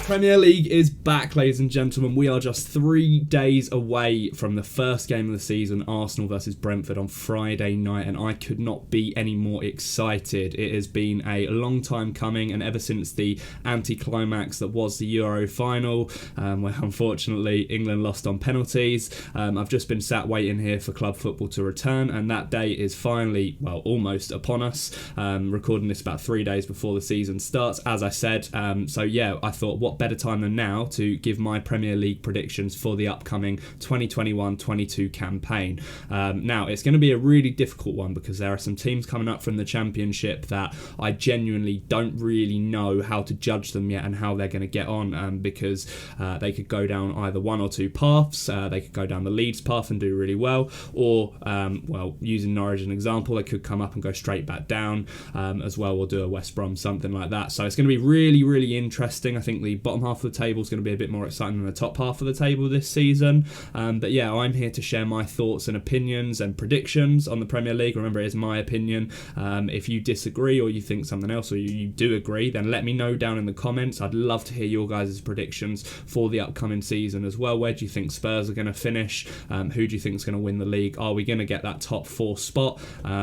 Premier League is back, ladies and gentlemen. We are just 3 days away from the first game of the season, Arsenal versus Brentford on Friday night, and I could not be any more excited. It has been a long time coming, and ever since the anticlimax that was the Euro final, where unfortunately England lost on penalties, I've just been sat waiting here for club football to return, and that day is finally, well, almost upon us. Recording this about 3 days before the season starts, as I said. So yeah, I thought, what better time than now to give my Premier League predictions for the upcoming 2021-22 campaign. Now, it's going to be a really difficult one because there are some teams coming up from the Championship that I genuinely don't really know how to judge them yet and how they're going to get on, because they could go down either one or two paths. They could go down the Leeds path and do really well, or, well, using Norwich as an example, they could come up and go straight back down as well. We'll do a West Brom, something like that. So it's going to be really, really interesting. I think the bottom half of the table is going to be a bit more exciting than the top half of the table this season. But yeah, I'm here to share my thoughts and opinions and predictions on the Premier League. Remember, it is my opinion. If you disagree or you think something else, or you do agree, then let me know down in the comments. I'd love to hear your guys' predictions for the upcoming season as well. Where do you think Spurs are going to finish? Who do you think is going to win the league? Are we going to get that top 4 spot?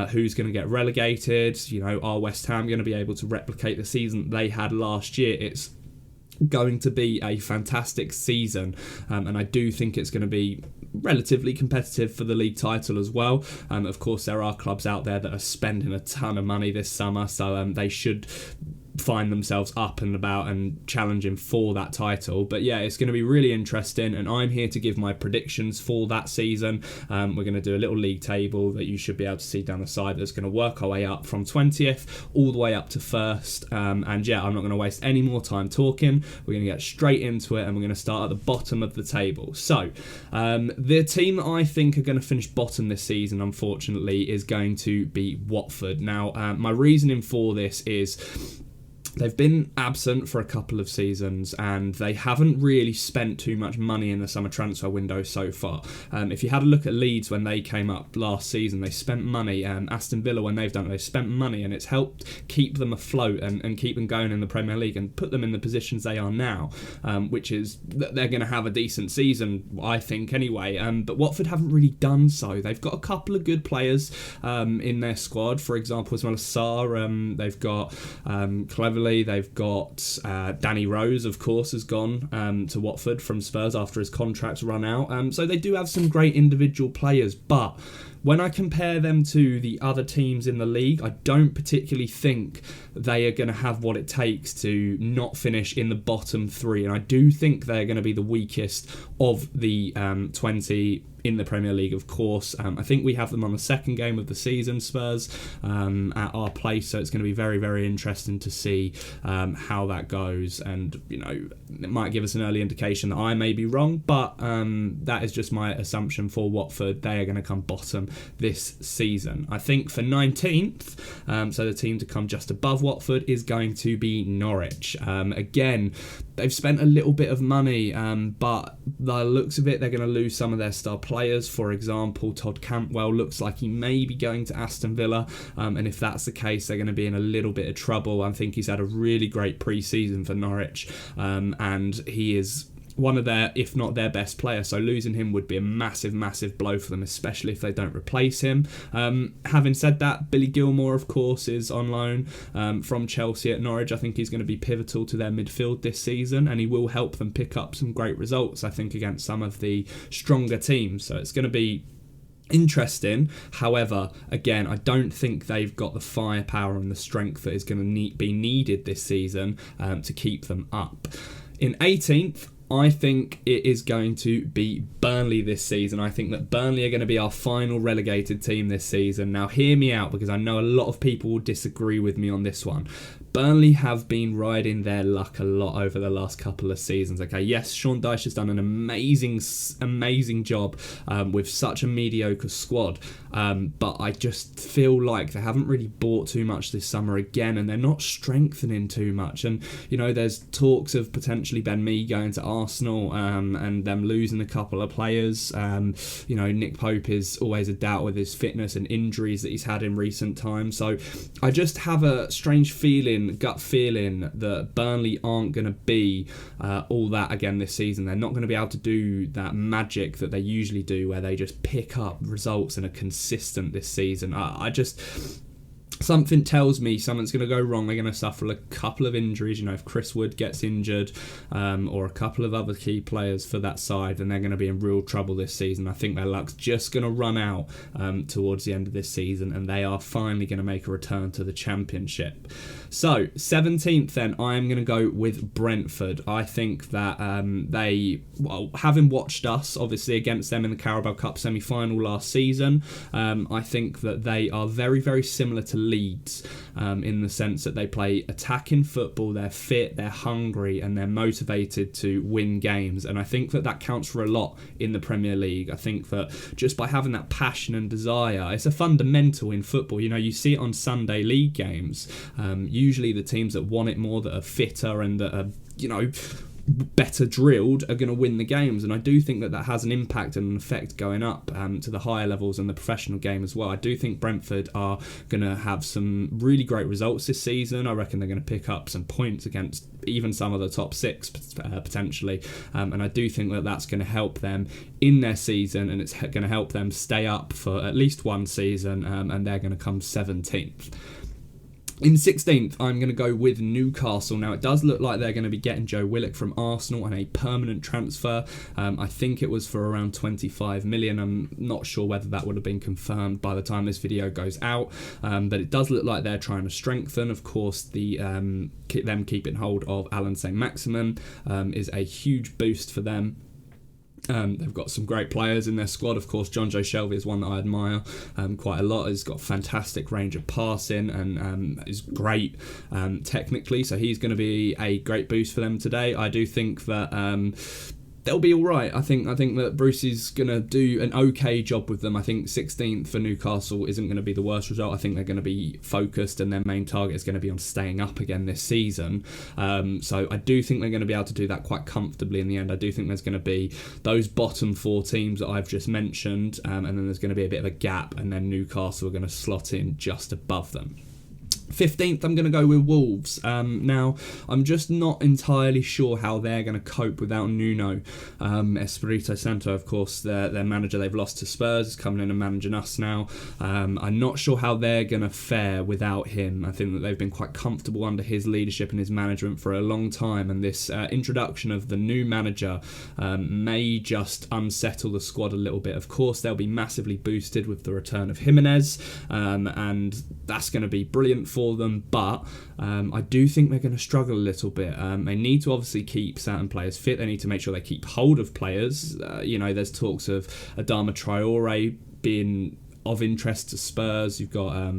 Who's going to get relegated? You know, are West Ham going to be able to replicate the season they had last year? It's going to be a fantastic season, and I do think it's going to be relatively competitive for the league title as well. Of course, there are clubs out there that are spending a ton of money this summer, so they should find themselves up and about and challenging for that title. But yeah, it's going to be really interesting, and I'm here to give my predictions for that season. We're going to do a little league table that you should be able to see down the side that's going to work our way up from 20th all the way up to 1st. And yeah, I'm not going to waste any more time talking. We're going to get straight into it, and we're going to start at the bottom of the table. So the team that I think are going to finish bottom this season, unfortunately, is going to be Watford. Now, my reasoning for this is they've been absent for a couple of seasons, and they haven't really spent too much money in the summer transfer window so far. If you had a look at Leeds when they came up last season, they spent money. Aston Villa, when they've done it, they spent money, and it's helped keep them afloat and keep them going in the Premier League and put them in the positions they are now, which is that they're going to have a decent season, I think, anyway. But Watford haven't really done so. They've got a couple of good players in their squad, for example, as well as Sarr. They've got Cleverly. They've got Danny Rose, of course, has gone to Watford from Spurs after his contract's run out. So they do have some great individual players, but when I compare them to the other teams in the league, I don't particularly think they are going to have what it takes to not finish in the bottom 3. And I do think they're going to be the weakest of the 20 in the Premier League, of course. I think we have them on the second game of the season, Spurs, at our place. So it's going to be very, very interesting to see how that goes. And, you know, it might give us an early indication that I may be wrong, but that is just my assumption for Watford. They are going to come bottom this season. I think for 19th, so the team to come just above Watford is going to be Norwich. Again, they've spent a little bit of money, but by the looks of it, they're going to lose some of their star players. For example, Todd Cantwell looks like he may be going to Aston Villa, and if that's the case, they're going to be in a little bit of trouble. I think he's had a really great pre-season for Norwich, and he is one of their, if not their best player, so losing him would be a massive, massive blow for them, especially if they don't replace him. Having said that, Billy Gilmore, of course, is on loan from Chelsea at Norwich. I think he's going to be pivotal to their midfield this season, and he will help them pick up some great results, I think, against some of the stronger teams. So it's going to be interesting. However, again, I don't think they've got the firepower and the strength that is going to be needed this season to keep them up. In 18th, I think it is going to be Burnley this season. I think that Burnley are going to be our final relegated team this season. Now, hear me out, because I know a lot of people will disagree with me on this one. Burnley have been riding their luck a lot over the last couple of seasons. Okay, yes, Sean Dyche has done an amazing job with such a mediocre squad, but I just feel like they haven't really bought too much this summer again, and they're not strengthening too much. And, you know, there's talks of potentially Ben Mee going to Arsenal and them losing a couple of players. You know, Nick Pope is always a doubt with his fitness and injuries that he's had in recent times. So I just have a strange feeling gut feeling that Burnley aren't going to be all that again this season. They're not going to be able to do that magic that they usually do, where they just pick up results and are consistent this season. Something tells me something's going to go wrong. They're going to suffer a couple of injuries. If Chris Wood gets injured, or a couple of other key players for that side, then they're going to be in real trouble this season. I think their luck's just going to run out towards the end of this season, and they are finally going to make a return to the Championship. So, 17th then, I am going to go with Brentford. I think that having watched us, obviously, against them in the Carabao Cup semi-final last season, I think that they are very, very similar to Leeds, in the sense that they play attacking football, they're fit, they're hungry, and they're motivated to win games. And I think that counts for a lot in the Premier League. I think that just by having that passion and desire, it's a fundamental in football. You see it on Sunday league games. Usually the teams that want it more, that are fitter and that are, better drilled, are going to win the games. And I do think that has an impact and an effect going up to the higher levels in the professional game as well. I do think Brentford are going to have some really great results this season. I reckon they're going to pick up some points against even some of the top six potentially, and I do think that's going to help them in their season, and it's going to help them stay up for at least one season, and they're going to come 17th. In 16th, I'm going to go with Newcastle. Now, it does look like they're going to be getting Joe Willock from Arsenal on a permanent transfer. I think it was for around 25 million. I'm not sure whether that would have been confirmed by the time this video goes out, but it does look like they're trying to strengthen. Of course, them keeping hold of Alan Saint-Maximin is a huge boost for them. They've got some great players in their squad. Of course, John Joe Shelby is one that I admire quite a lot. He's got a fantastic range of passing and is great technically, so he's going to be a great boost for them today. I do think that they'll be all right. I think that Bruce is going to do an okay job with them. I think 16th for Newcastle isn't going to be the worst result. I think they're going to be focused, and their main target is going to be on staying up again this season. So I do think they're going to be able to do that quite comfortably in the end. I do think there's going to be those bottom four teams that I've just mentioned, and then there's going to be a bit of a gap, and then Newcastle are going to slot in just above them. 15th, I'm going to go with Wolves. Now, I'm just not entirely sure how they're going to cope without Nuno Espirito Santo. Of course, their manager they've lost to Spurs is coming in and managing us now. I'm not sure how they're going to fare without him. I think that they've been quite comfortable under his leadership and his management for a long time, and this introduction of the new manager may just unsettle the squad a little bit. Of course, they'll be massively boosted with the return of Jimenez, and that's going to be brilliant for them, but I do think they're going to struggle a little bit. They need to obviously keep certain players fit. They need to make sure they keep hold of players. There's talks of Adama Traore being of interest to Spurs. You've got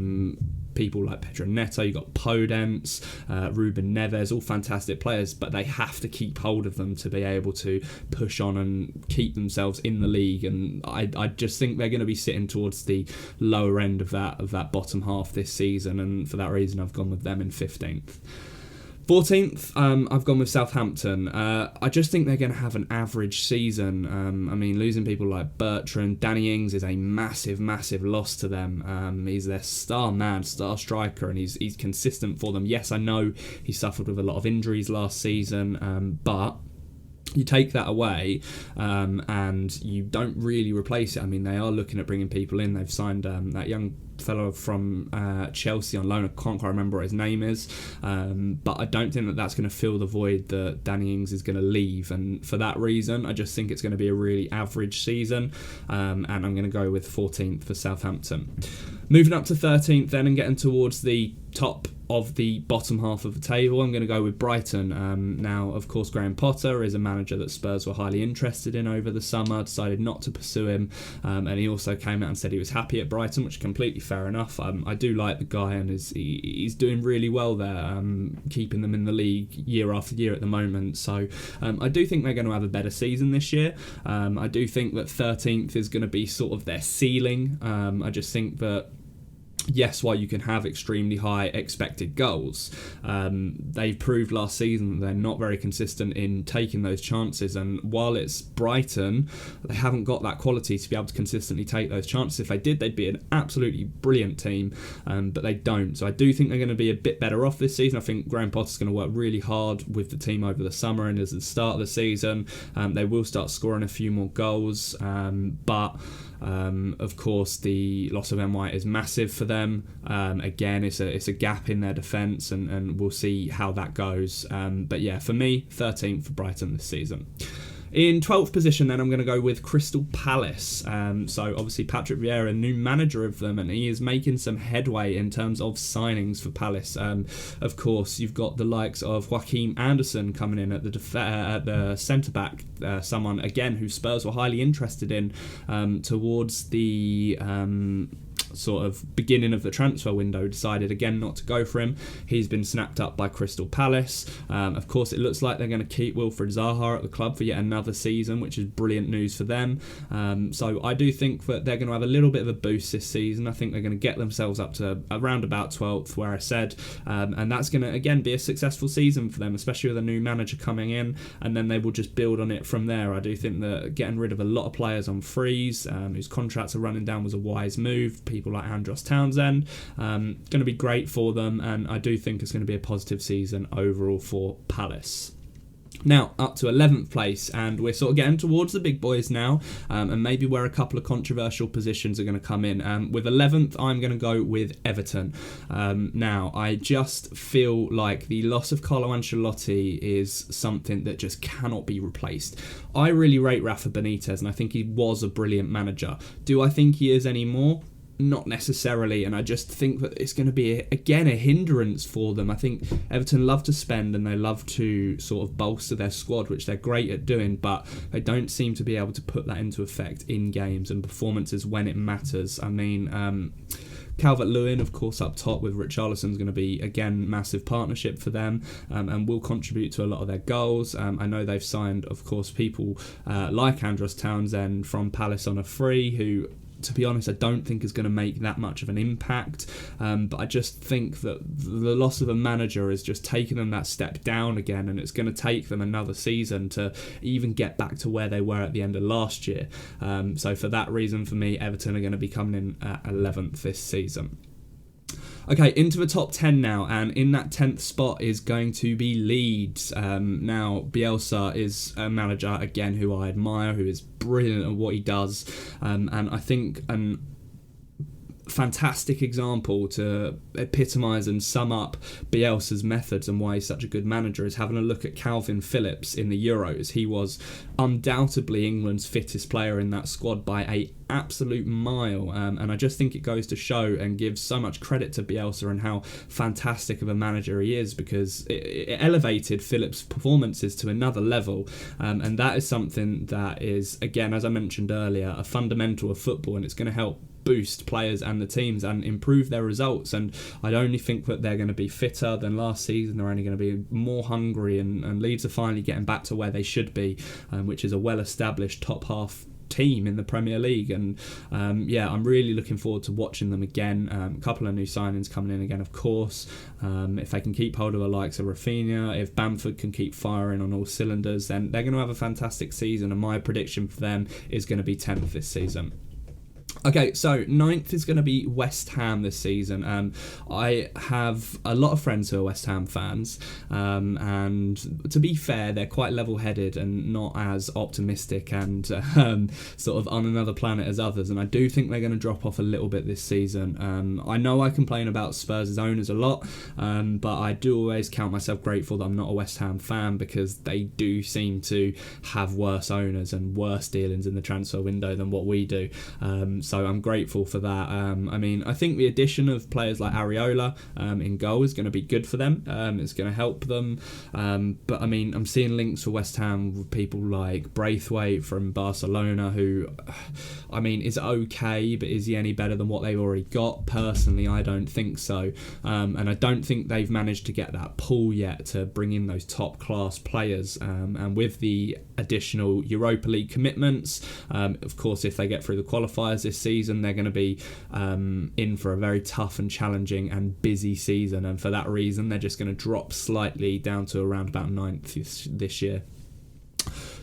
people like Pedro Neto, you've got Podence, Ruben Neves, all fantastic players, but they have to keep hold of them to be able to push on and keep themselves in the league. And I just think they're going to be sitting towards the lower end of that bottom half this season, and for that reason I've gone with them in 15th. 14th, I've gone with Southampton. I just think they're going to have an average season. Losing people like Bertrand, Danny Ings is a massive, massive loss to them. He's their star striker, and he's consistent for them. Yes, I know he suffered with a lot of injuries last season, but you take that away and you don't really replace it. They are looking at bringing people in. They've signed that young fellow from Chelsea on loan. I can't quite remember what his name is, but I don't think that's going to fill the void that Danny Ings is going to leave, and for that reason I just think it's going to be a really average season, and I'm going to go with 14th for Southampton. Moving up to 13th then and getting towards the top of the bottom half of the table, I'm going to go with Brighton. Now, of course, Graham Potter is a manager that Spurs were highly interested in over the summer, decided not to pursue him, and he also came out and said he was happy at Brighton, which is completely fair enough. I do like the guy, and he's doing really well there, keeping them in the league year after year at the moment. So I do think they're going to have a better season this year. I do think that 13th is going to be sort of their ceiling. I just think that yes, while you can have extremely high expected goals, they've proved last season that they're not very consistent in taking those chances. And while it's Brighton, they haven't got that quality to be able to consistently take those chances. If they did, they'd be an absolutely brilliant team, but they don't. So I do think they're going to be a bit better off this season. I think Graham Potter's going to work really hard with the team over the summer, and as the start of the season, they will start scoring a few more goals, but of course the loss of White is massive for them. Again, it's a gap in their defence, and we'll see how that goes. But yeah, for me, 13th for Brighton this season. In 12th position, then, I'm going to go with Crystal Palace. So obviously Patrick Vieira, new manager of them, and he is making some headway in terms of signings for Palace. Of course, you've got the likes of Joachim Anderson coming in at the centre-back, someone, again, who Spurs were highly interested in towards the sort of beginning of the transfer window, decided again not to go for him. He's been snapped up by Crystal Palace. Of course, it looks like they're going to keep Wilfried Zaha at the club for yet another season, which is brilliant news for them. So I do think that they're going to have a little bit of a boost this season. I think they're going to get themselves up to around about 12th, where I said, and that's going to again be a successful season for them, especially with a new manager coming in, and then they will just build on it from there. I do think that getting rid of a lot of players on frees, whose contracts are running down, was a wise move. People like Andros Townsend, going to be great for them, and I do think it's going to be a positive season overall for Palace. Now, up to 11th place, and we're sort of getting towards the big boys now, and maybe where a couple of controversial positions are going to come in. With 11th, I'm going to go with Everton. Now, I just feel like the loss of Carlo Ancelotti is something that just cannot be replaced. I really rate Rafa Benitez, and I think he was a brilliant manager. Do I think he is anymore? Not necessarily, and I just think that it's going to be again a hindrance for them. I think Everton love to spend and they love to sort of bolster their squad, which they're great at doing, but they don't seem to be able to put that into effect in games and performances when it matters. I mean, Calvert-Lewin, of course, up top with Richarlison is going to be, again, massive partnership for them, and will contribute to a lot of their goals. I know they've signed, of course, people like Andros Townsend from Palace on a free, who, to be honest, I don't think is going to make that much of an impact, but I just think that the loss of a manager is just taking them that step down again, and it's going to take them another season to even get back to where they were at the end of last year. So for that reason, for me, Everton are going to be coming in at 11th this season. Okay, into the top 10 now, and in that 10th spot is going to be Leeds. Now, Bielsa is a manager, again, who I admire, who is brilliant at what he does, and I think fantastic example to epitomise and sum up Bielsa's methods and why he's such a good manager is having a look at Calvin Phillips in the Euros. He was undoubtedly England's fittest player in that squad by a absolute mile, and I just think it goes to show and gives so much credit to Bielsa and how fantastic of a manager he is, because it elevated Phillips' performances to another level, and that is something that is, again, as I mentioned earlier, a fundamental of football, and it's going to help boost players and the teams and improve their results. And I only think that they're going to be fitter than last season. They're only going to be more hungry, and Leeds are finally getting back to where they should be, which is a well-established top half team in the Premier League. And I'm really looking forward to watching them again. A couple of new signings coming in again, of course. If they can keep hold of the likes of Rafinha, if Bamford can keep firing on all cylinders, then they're going to have a fantastic season, and my prediction for them is going to be 10th this season. Okay, so 9th is going to be West Ham this season. I have a lot of friends who are West Ham fans, and to be fair, they're quite level-headed and not as optimistic and sort of on another planet as others, and I do think they're going to drop off a little bit this season. I know I complain about Spurs' owners a lot, but I do always count myself grateful that I'm not a West Ham fan, because they do seem to have worse owners and worse dealings in the transfer window than what we do. So I'm grateful for that. I mean, I think the addition of players like Areola in goal is going to be good for them. It's going to help them. But I mean, I'm seeing links for West Ham with people like Braithwaite from Barcelona, who, I mean, is okay, but is he any better than what they've already got? Personally, I don't think so. And I don't think they've managed to get that pull yet to bring in those top class players. And with the additional Europa League commitments, of course, if they get through the qualifiers this this season. They're going to be in for a very tough and challenging and busy season, and for that reason they're just going to drop slightly down to around about 9th this year.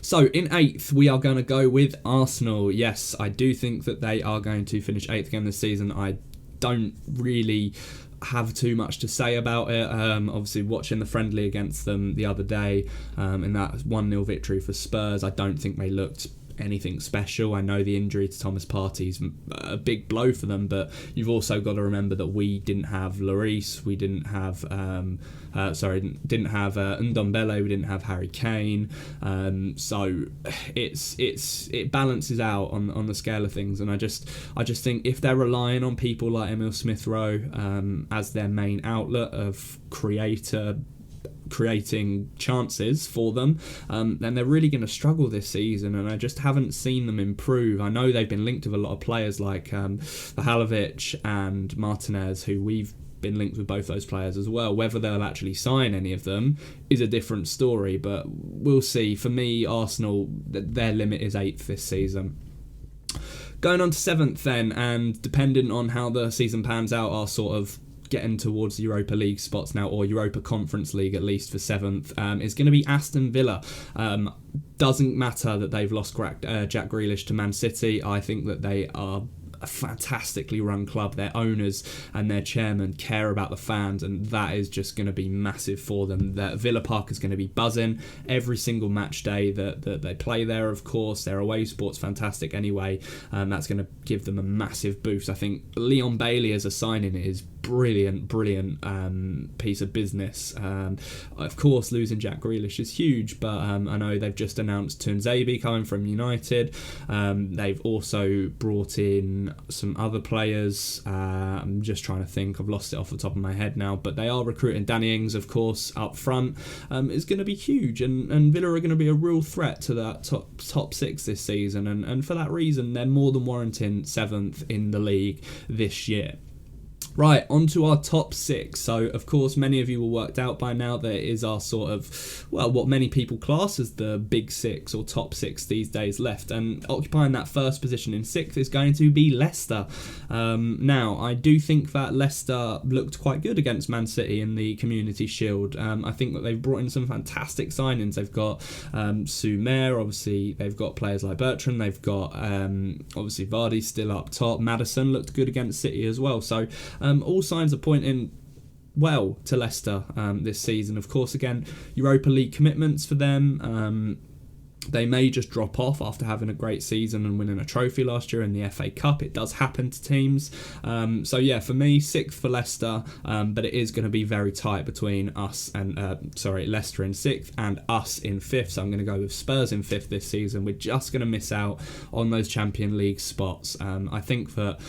So in 8th, we are going to go with Arsenal. Yes, I do think that they are going to finish 8th again this season. I don't really have too much to say about it. Obviously, watching the friendly against them the other day in that 1-0 victory for Spurs, I don't think they looked anything special. I know the injury to Thomas Partey is a big blow for them, but you've also got to remember that we didn't have Lloris, we didn't have Ndombele, we didn't have Harry Kane, so it balances out on the scale of things, and I just think if they're relying on people like Emil Smith-Rowe as their main outlet of creating chances for them, then they're really going to struggle this season, and I just haven't seen them improve. I know they've been linked with a lot of players like Mihalovic and Martinez, who we've been linked with both those players as well. Whether they'll actually sign any of them is a different story, but we'll see. For me, Arsenal, their limit is 8th this season. Going on to 7th then, and depending on how the season pans out, are sort of getting towards the Europa League spots now, or Europa Conference League at least for 7th, is going to be Aston Villa. Doesn't matter that they've lost Jack Grealish to Man City. I think that they are a fantastically run club. Their owners and their chairman care about the fans, and that is just going to be massive for them. Villa Park is going to be buzzing every single match day that they play there. Of course, their away sport's fantastic anyway, and that's going to give them a massive boost. I think Leon Bailey as a signing is brilliant piece of business. Of course, losing Jack Grealish is huge, but I know they've just announced Tuanzebe coming from United. They've also brought in some other players. I'm just trying to think. I've lost it off the top of my head now, but they are recruiting Danny Ings, of course, up front. Is going to be huge, and Villa are going to be a real threat to that top 6 this season, and for that reason, they're more than warranting 7th in the league this year. Right, on to our top 6. So, of course, many of you will worked out by now that it is our sort of, well, what many people class as the big 6 or top 6 these days left. And occupying that first position in 6th is going to be Leicester. Now, I do think that Leicester looked quite good against Man City in the Community Shield. I think that they've brought in some fantastic signings. They've got Soumaire, obviously, they've got players like Bertrand, they've got, obviously, Vardy still up top. Maddison looked good against City as well. So, all signs are pointing well to Leicester this season. Of course, again, Europa League commitments for them. They may just drop off after having a great season and winning a trophy last year in the FA Cup. It does happen to teams. So yeah, for me, 6th for Leicester, but it is going to be very tight between us and Leicester in 6th and us in 5th. So I'm going to go with Spurs in 5th this season. We're just going to miss out on those Champions League spots. I think that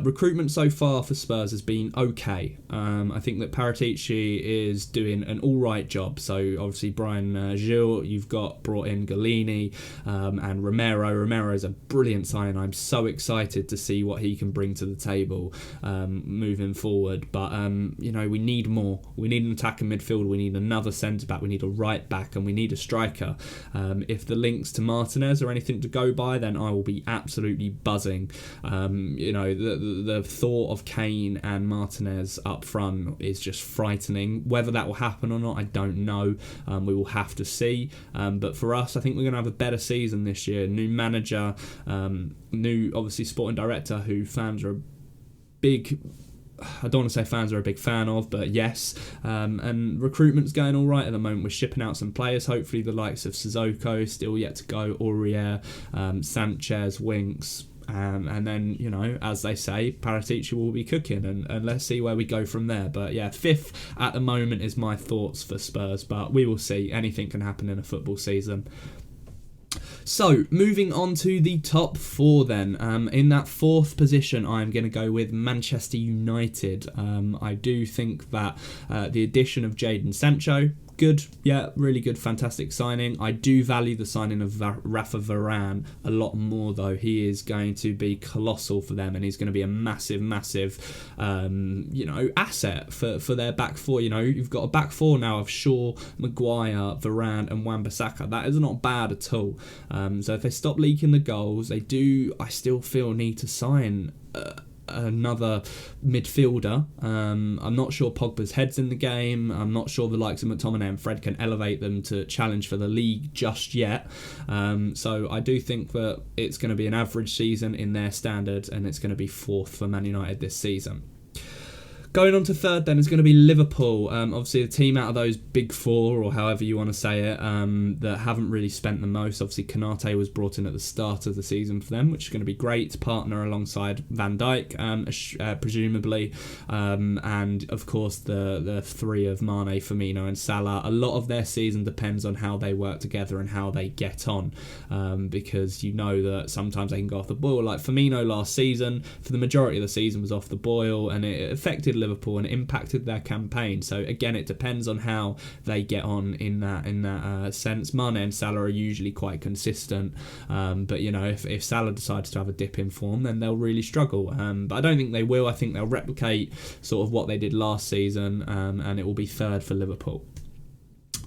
recruitment so far for Spurs has been okay. I think that Paratici is doing an all right job. So obviously Brian Gil, you've got brought in Galini, and Romero. Romero is a brilliant signing. I'm so excited to see what he can bring to the table moving forward. But we need more. We need an attacking midfield. We need another centre back. We need a right back, and we need a striker. If the links to Martinez are anything to go by, then I will be absolutely buzzing. The thought of Kane and Martinez up front is just frightening. Whether that will happen or not, I don't know. We will have to see. But for us, I think we're going to have a better season this year. New manager, new, obviously, sporting director who fans are I don't want to say fans are a big fan of, but yes. And recruitment's going all right at the moment. We're shipping out some players, hopefully the likes of Sissoko, still yet to go, Aurier, Sanchez, Winks. And then, as they say, Paratici will be cooking, and let's see where we go from there. But yeah, 5th at the moment is my thoughts for Spurs, but we will see. Anything can happen in a football season. So, moving on to the top 4 then. In that 4th position, I'm going to go with Manchester United. I do think that the addition of Jadon Sancho good, yeah, really good, fantastic signing. I do value the signing of Rafa Varane a lot more, though. He is going to be colossal for them, and he's going to be a massive asset for their back four. You've got a back four now of Shaw, Maguire, Varane and Wan-Bissaka. That is not bad at all. So if they stop leaking the goals, I still feel need to sign another midfielder. I'm not sure Pogba's head's in the game. I'm not sure the likes of McTominay and Fred can elevate them to challenge for the league just yet. So I do think that it's going to be an average season in their standards, and it's going to be fourth for Man United this season. Going on to third then is going to be Liverpool. Obviously, the team out of those big four, or however you want to say it, that haven't really spent the most. Obviously, Konate was brought in at the start of the season for them, which is going to be great to partner alongside Van Dijk, presumably. And, of course, the three of Mane, Firmino and Salah. A lot of their season depends on how they work together and how they get on, because that sometimes they can go off the boil. Like Firmino last season, for the majority of the season, was off the boil, and it affected Liverpool and impacted their campaign. So again, it depends on how they get on in that sense. Mane and Salah are usually quite consistent, but if Salah decides to have a dip in form, then they'll really struggle. But I don't think they will. I think they'll replicate sort of what they did last season, and it will be third for Liverpool.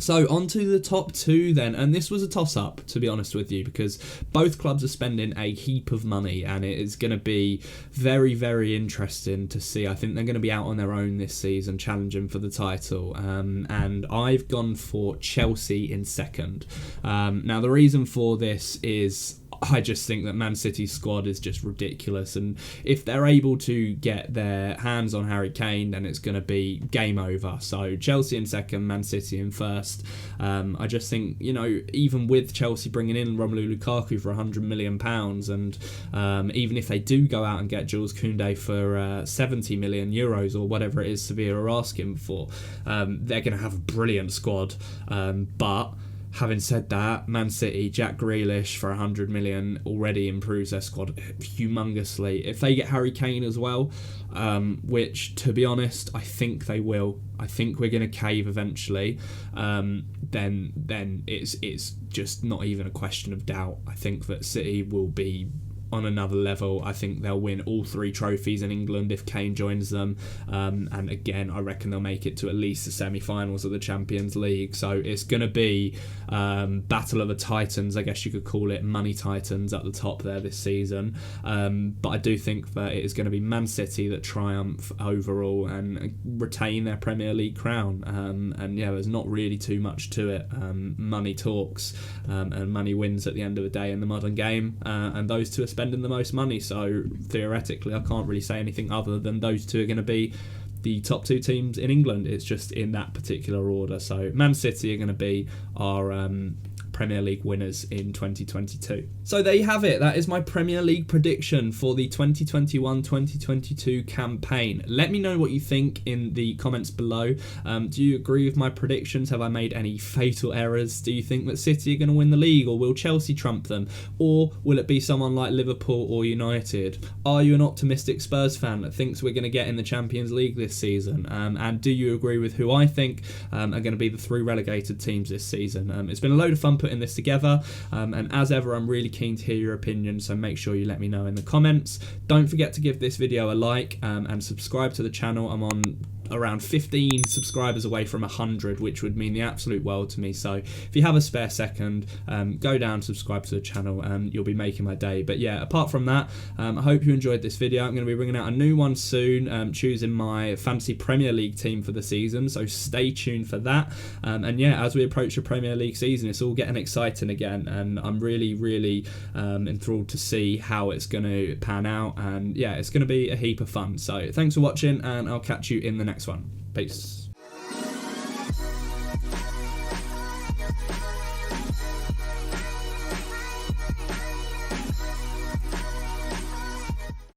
So on to the top two then, and this was a toss-up, to be honest with you, because both clubs are spending a heap of money, and it is going to be very, very interesting to see. I think they're going to be out on their own this season, challenging for the title, and I've gone for Chelsea in second. Now, the reason for this is I just think that Man City's squad is just ridiculous, and if they're able to get their hands on Harry Kane, then it's going to be game over. So Chelsea in second, Man City in first. I just think, even with Chelsea bringing in Romelu Lukaku for £100 million, and even if they do go out and get Jules Koundé for 70 million euros or whatever it is Sevilla are asking for, they're going to have a brilliant squad. But having said that, Man City, Jack Grealish for 100 million already improves their squad humongously. If they get Harry Kane as well, which, to be honest, I think they will. I think we're going to cave eventually. Then it's just not even a question of doubt. I think that City will be on another level. I think they'll win all three trophies in England if Kane joins them, and again, I reckon they'll make it to at least the semi-finals of the Champions League. So it's going to be battle of the Titans, I guess you could call it, money Titans at the top there this season, but I do think that it is going to be Man City that triumph overall and retain their Premier League crown, and there's not really too much to it. Money talks, and money wins at the end of the day in the modern game, and those two are spending the most money, so theoretically I can't really say anything other than those two are going to be the top two teams in England. It's just in that particular order. So Man City are going to be our Premier League winners in 2022. So there you have it. That is my Premier League prediction for the 2021-2022 campaign. Let me know what you think in the comments below. Do you agree with my predictions? Have I made any fatal errors? Do you think that City are going to win the league, or will Chelsea trump them? Or will it be someone like Liverpool or United? Are you an optimistic Spurs fan that thinks we're going to get in the Champions League this season? And do you agree with who I think are going to be the three relegated teams this season? It's been a load of fun putting this together, and as ever, I'm really keen to hear your opinion, so make sure you let me know in the comments. Don't forget to give this video a like, and subscribe to the channel. I'm on around 15 subscribers away from 100, which would mean the absolute world to me. So if you have a spare second, go down, subscribe to the channel, and you'll be making my day. But yeah, apart from that, I hope you enjoyed this video. I'm going to be bringing out a new one soon, choosing my fantasy Premier League team for the season, so stay tuned for that. And yeah, as we approach the Premier League season, it's all getting exciting again, and I'm really enthralled to see how it's going to pan out, and yeah, it's going to be a heap of fun. So thanks for watching, and I'll catch you in the next one. Peace.